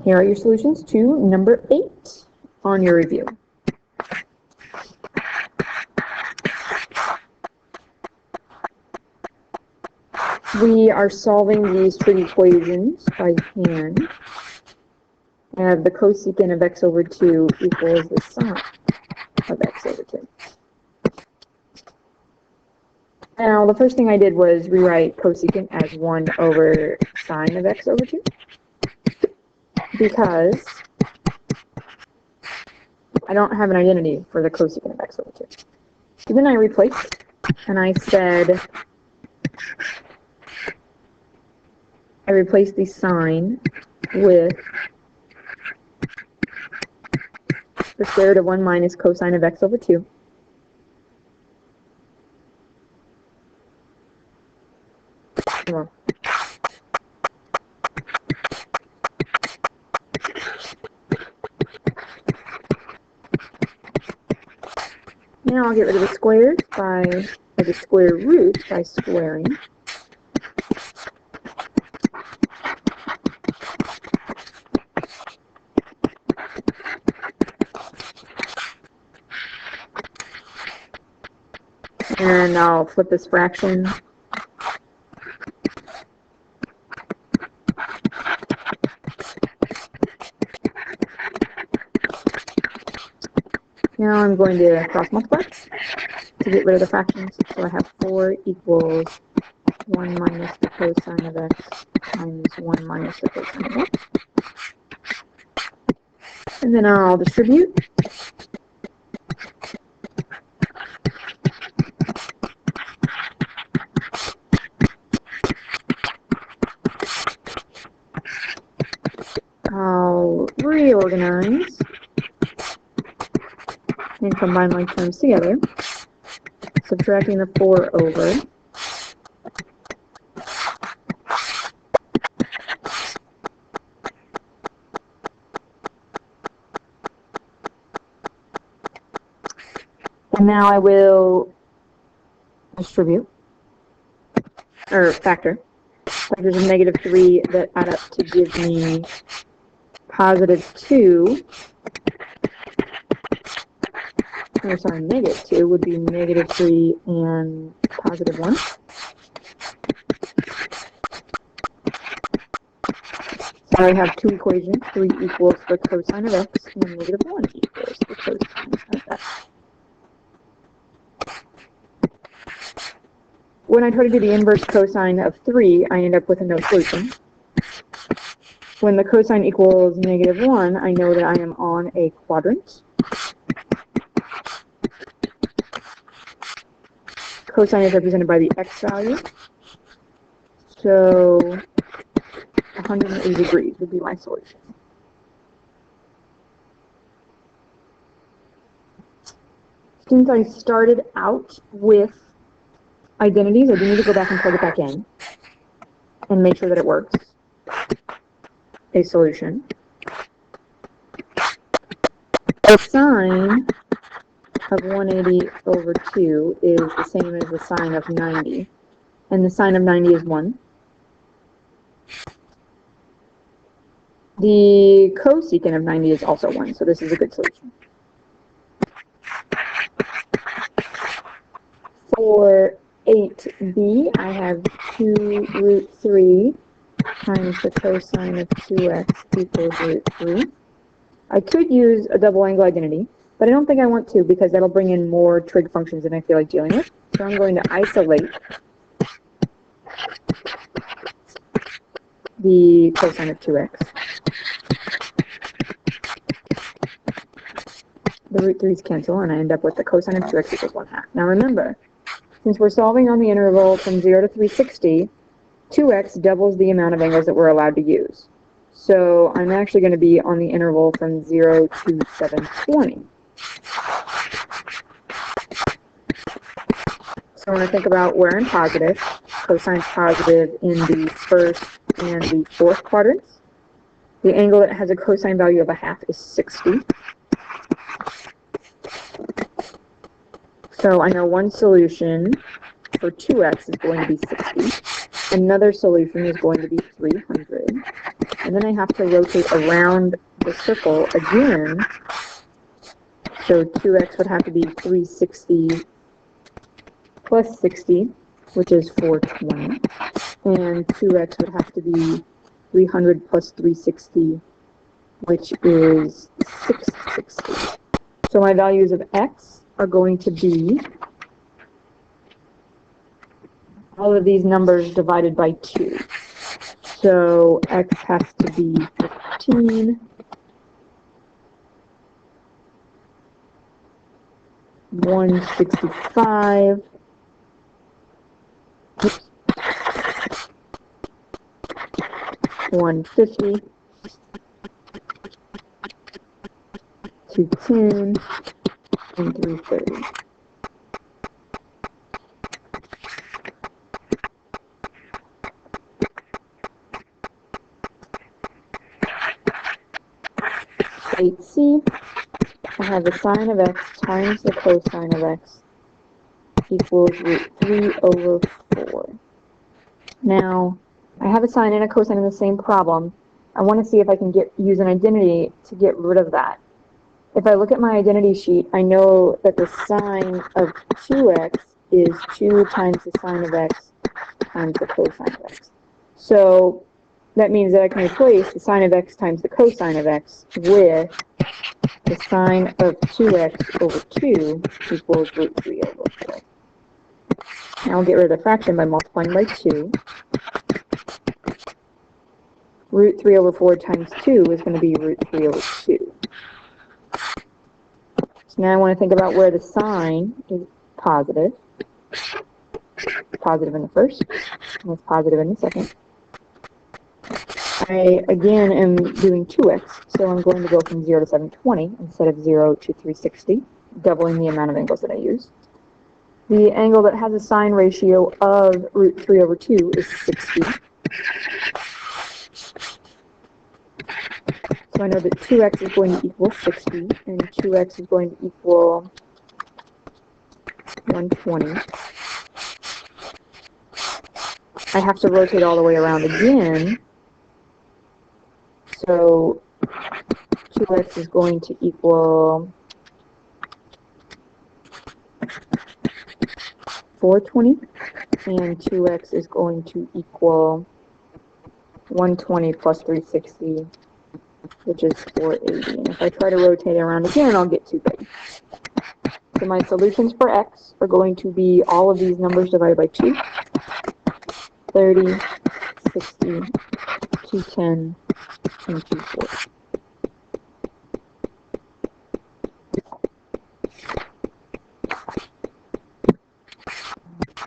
Here are your solutions to number 8 on your review. We are solving these trig equations by hand. I have the cosecant of x over 2 equals the sine of x over 2. Now, the first thing I did was rewrite cosecant as 1 over sine of x over 2, because I don't have an identity for the cosecant of x over 2. So then I replaced, and I said, I replaced the sine with the square root of 1 minus cosine of x over 2. Come on. Now I'll get rid of the squares or the square root by squaring. And I'll flip this fraction. Now I'm going to cross multiply to get rid of the fractions. So I have 4 equals 1 minus the cosine of x times 1 minus the cosine of x. And then I'll distribute. I'll reorganize and combine my terms together, subtracting the 4 over. And now I will distribute, or factor. Factors of negative 3 that add up to give me positive 2. Or sorry, negative 2 would be negative 3 and positive 1. So I have 2 equations. 3 equals the cosine of x, and negative 1 equals the cosine of x. When I try to do the inverse cosine of 3, I end up with a no solution. When the cosine equals negative 1, I know that I am on a quadrant. Cosine is represented by the x value. So 180 degrees would be my solution. Since I started out with identities, I do need to go back and plug it back in and make sure that it works. A solution. The sine of 180 over 2 is the same as the sine of 90, and the sine of 90 is 1. The cosecant of 90 is also 1, so this is a good solution. For 8b, I have 2 root 3 times the cosine of 2x equals root 3. I could use a double angle identity, but I don't think I want to because that'll bring in more trig functions than I feel like dealing with. So I'm going to isolate the cosine of 2x. The root 3's cancel, and I end up with the cosine of 2x equals 1/2. Now remember, since we're solving on the interval from 0 to 360, 2x doubles the amount of angles that we're allowed to use. So I'm actually going to be on the interval from 0 to 720. So when I think about where I'm positive, cosine's positive in the first and the fourth quadrants. The angle that has a cosine value of 1/2 is 60. So I know one solution for 2x is going to be 60. Another solution is going to be 300. And then I have to rotate around the circle again. So 2x would have to be 360 plus 60, which is 420. And 2x would have to be 300 plus 360, which is 660. So my values of x are going to be all of these numbers divided by 2. So x has to be 15, 165, 150, 210, and 330. Eight C, I have the sine of x times the cosine of x equals root 3 over 4. Now, I have a sine and a cosine in the same problem. I want to see if I can use an identity to get rid of that. If I look at my identity sheet, I know that the sine of 2x is 2 times the sine of x times the cosine of x. So that means that I can replace the sine of x times the cosine of x with the sine of 2x over 2 equals root 3 over 4. Now I'll get rid of the fraction by multiplying by 2. Root 3 over 4 times 2 is going to be root 3 over 2. So now I want to think about where the sign is positive. Positive in the first, and it's positive in the second. I, again, am doing 2x, so I'm going to go from 0 to 720 instead of 0 to 360, doubling the amount of angles that I use. The angle that has a sine ratio of root 3 over 2 is 60. So I know that 2x is going to equal 60, and 2x is going to equal 120. I have to rotate all the way around again. So 2x is going to equal 420, and 2x is going to equal 120 plus 360, which is 480. And if I try to rotate it around again, I'll get too big. So my solutions for x are going to be all of these numbers divided by 2, 30, 60, 210, and 240.